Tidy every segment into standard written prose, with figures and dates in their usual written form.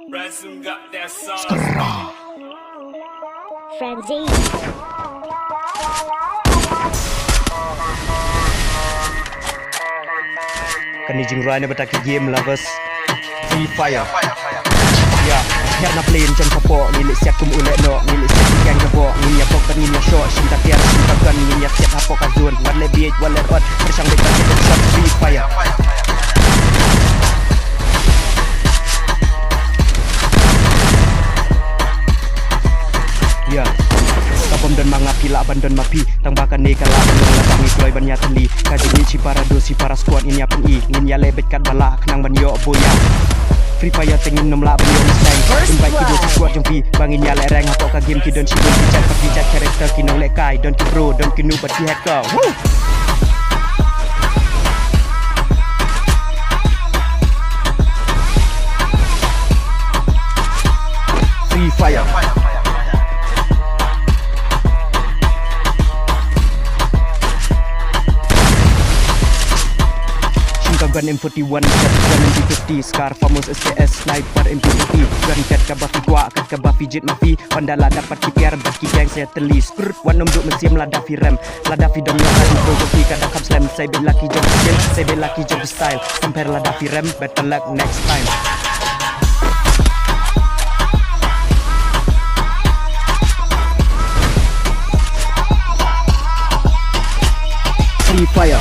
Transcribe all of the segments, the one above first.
Ransom got that sauce. Frenzy. Kani jingrai na bataki game lovers Free Fire. Ya, karena plane jam kapok milik siap kum ulek no milik siap gang kapok nginya pok kan nginya shot cinta tiar cinta kan nginya siap kapok kazun wale beat wale rot bersang dekat shot Free Fire. Ya, kapom dan mangapi la abandon mapi tambahkan ni kala menang bangi tuai banyak teli kaji ni cipara do si para squad ini apen i nginya lebet kat bala kenang banyo boya Free Fire tengin nom la banyo mustang invite kido si squad jompi bangin ya le rang hapok ka game ki don si don kijat pa kijat character ki nong le kai don ki pro don ki noob but ki hacker. Woo! Free Fire. Gun M41, gun MP50, Scar, famous STS, sniper MP50 Gun kat kabafi kuak, kat kabafi jet mafi Pandala dapat kipiar, baki gang saya teli Skrut, wanom duk mesim ladafi rem Ladafi dom nyokar, progofi kadakam slam Saya belaki job skill, saya belaki job style Sampai ladafi rem, better luck next time. Free Fire.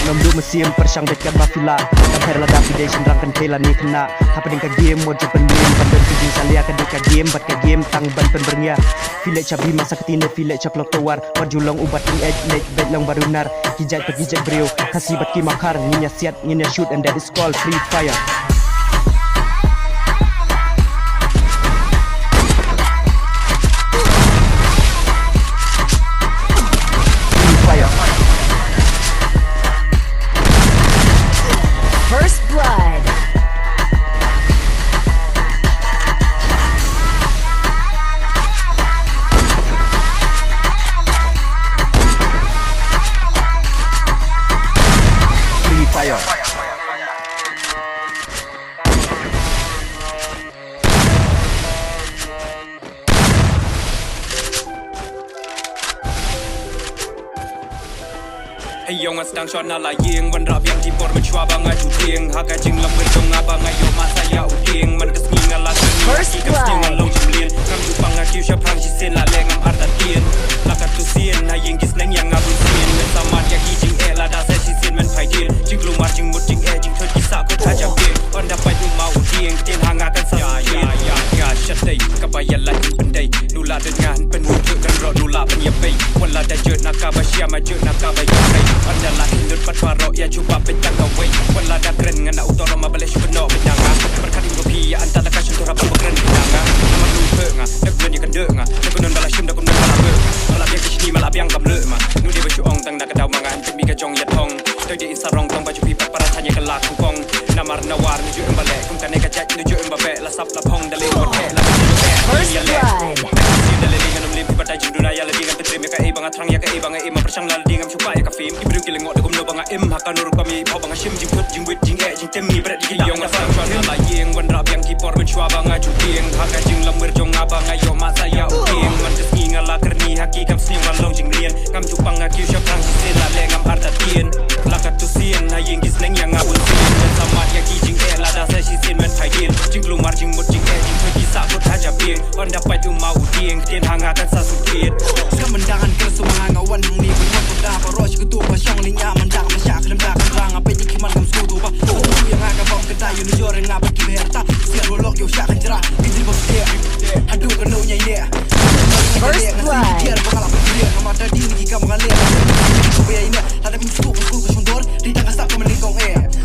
Nom du mesim persang dekat bafila Kamper la dafi day sendrang kan tela ni kena Hapa dengan game mod je pendiam Pandan kujing salia kan dekat game Bat ke game tang ban penbernya Filet cabi masa ketine filet caplok tawar Warjulong ubat in edge leg bed long barunar Hijat pegijat brio Kasih bat ki makar Nginya siat nginya shoot and that is called Free Fire. Hey yo ngan stang shot na la yeng wan rap yang tipor menchua banga chuting haka jing lam berjong aba ngayo masa ya uding man kesni ngala First ki kesni ngalong jumlin ngam chupang ngakiu syapang jisen la lengam arta tien lakat tu sien na yeng gis neng yang ngabu sien men samat ya ki jing la da se sien men phai tien jing lumar jing mut jing jing thot ki sa ko tajam tien on da pai tu mau uding tien hanga kan sa ya shatai kabaya la pendai nula dengan penuh kan ro nula penyepai wala da jut nakaba sia ma jut nakaba Adalah hindut patwarok ya cuba petang kawai Wala dah keren ngana utara ma balai syukur pedanga Berkati ngopi ya antara kasyum turap berkeren pedanga Nama lupa nga, dah kunan ya kendek nga Dah kunan bala syum, dah kunan bala ber Malap yang kesini, malap yang kamle ma Nudi bersyuong tang dah kedau mangan Temi kajong ya tong Doi di insarong tong baju pipat para tanya kelak kongkong Namar nawar nuju embalik Kumkane kajak nuju embabek Lasap lapong dalih kotek Lalu nuju First blood. Dalih dengan umlim pipat dajum dunaya Lagi dengan petrim ya kai banga terang ya kai banga ima persang lalu dengan cuba ya kafim Ibru kilengok dagum no banga im haka nur kami pau banga shim jing put jing wit jing jing temi berat di gilong asal chuan la yeng wan rap yang kipor menchua banga chuting haka jing lam berjong aba ngayo masa ya uding man kesni ngala kerni haki kam sing walong jing lien kam cupang ngakiu syapang sisen la lengam harta tien lakat tu sien na yeng gis neng yang ngabun sien dan samat ya ki jing la da sa sisen men phai tien jing lumar jing mut jing jing thoi ki sa ko thaja pieng on dapat tu mau uding tien hanga kan sa sukit Kemendangan kesumangan ngawan yang ni pun dah baros ketua pasyong linya mendak masyak kelemdak rang apa dikiman kam sudu ba yang agak bom kedai you jor ngapa ki berta siar rolok yo syak anjra bidri bos dia adu kenonya ye First blood. Dia bakal apa dia nama tadi ni kam ngale ku be ini ada bin suku ku sundor di tengah sap kemelingkong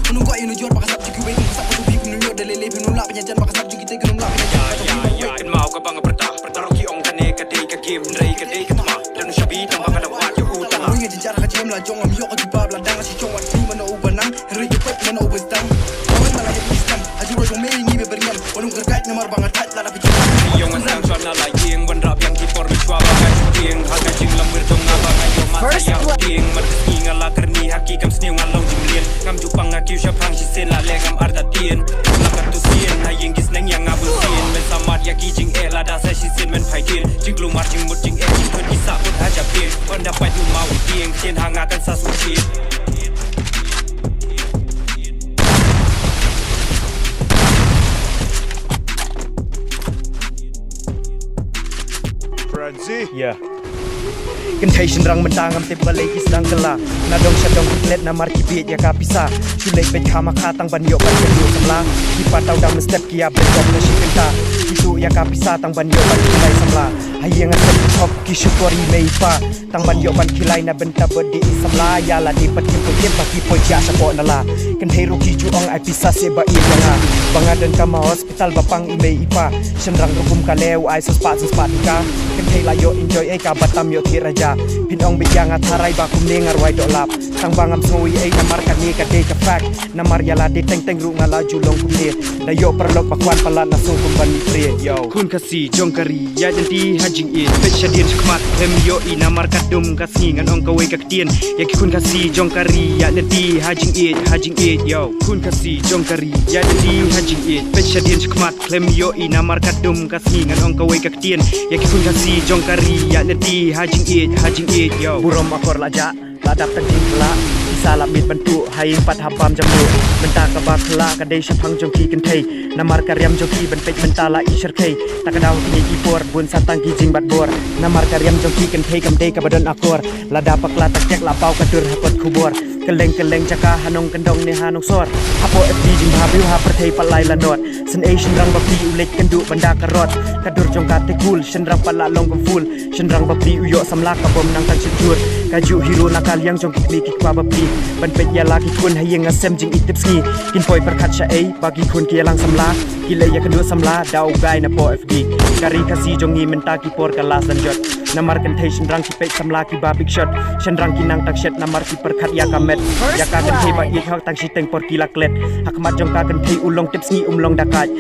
menunggu you jor bakal sap jiku be sap tu bi menunjuk dalele penulak penyajan bakal sap jiku te kenulak penyajan ya kan mau ka banga pertaruh ki ong kane ka dei ka game rei ka dei ka tama dan shabi tambah kada wat yo utama Ringa jejar ka jem la jong am yo ka jibab la dang si chong wat ni mana ubanang ri je pet mana ubestang Awai malah ya pistan tien lakat tu sien na yengis neng yang ngabul sien men samat ya ki jing la da se shi sien men phai tien jing klumar jing mut jing jing thot ki sa put aja pien on da pai tu mau tieng tien hanga kan sa su tien Ya Kan thai shin rang mentang am te balai ki sedang kela na dong syadong klet na mar ki biet ya ka pisa chulek pe khama kha tang ban yo ban yo samla ki patau dang step ki ya break na shi kenta itu ya ka pisa tang ban yo ban kilai samla hayang asep top ki syukuri mei pa tang ban yo ban kilai na benta bedi samla ya la di pat kim yen pa ki po ja sapo na la kan thai ro ki ju ong ai pisa se ba i nga banga dan ka ma hospital bapang i mei ipa shin rang rum ka lew ai so spa ka kan thai la yo enjoy ai ka batam yo raja pinong bijang atharai ba kum nengar wai do lap tang bangam sngoi ai namar ka ni ka de ka fak namar yala de teng teng ru ngala julong kum ne da yo perlok bakwan palan na so kum ban ni pre yo kun kasi jongkari ya janti hajing in pe shadin khmat hem yo i namar ka dum ka singan ong ka wei ka tien ya ki kun kasi jongkari ya janti hajing in yo kun kasi jongkari ya janti hajing in pe shadin khmat hem yo i namar ka dum ka singan ong ka wei ka tien ya ki kun kasi jongkari ya janti hajing it yo burom akor laja ladap tengking kela bisa labit bentu hai empat habam jamu benta ka ba kela ka dei syapang jongki kenthei namar karyam jongki benpej bentala isher khei takadau ni ipor bun satang ki jing bat bor namar karyam jongki kenthei kam dei ka badan akor lada pakla takjek la pau kadur hakot khubor keleng jaka hanong kendong ni hanong sor apo fd jing habiu ha perthei palai lanot sen asian rang bapi ulek kendu benda karot kadur jongka tekul sen rang pala long full sen rang bapi uyo samla ka bom nang tan chur kaju hero nakal yang jongki mi ki kwa bapi ban pet ya laki kun hayeng asem jing itip ski kin poi perkat sha ei bagi kun ki lang samla kile ya kendu samla dau gai na po fd kari kasi jongi menta ki por kalas dan jot namar kan thei sen rang ki pe samla ki ba big shot sen rang ki nang tak shet namar ki perkat ya kamet ya ka kan thei ba i thak tang si teng por ki laklet hakmat jong ka kan thei ulong tips ni umlong dakai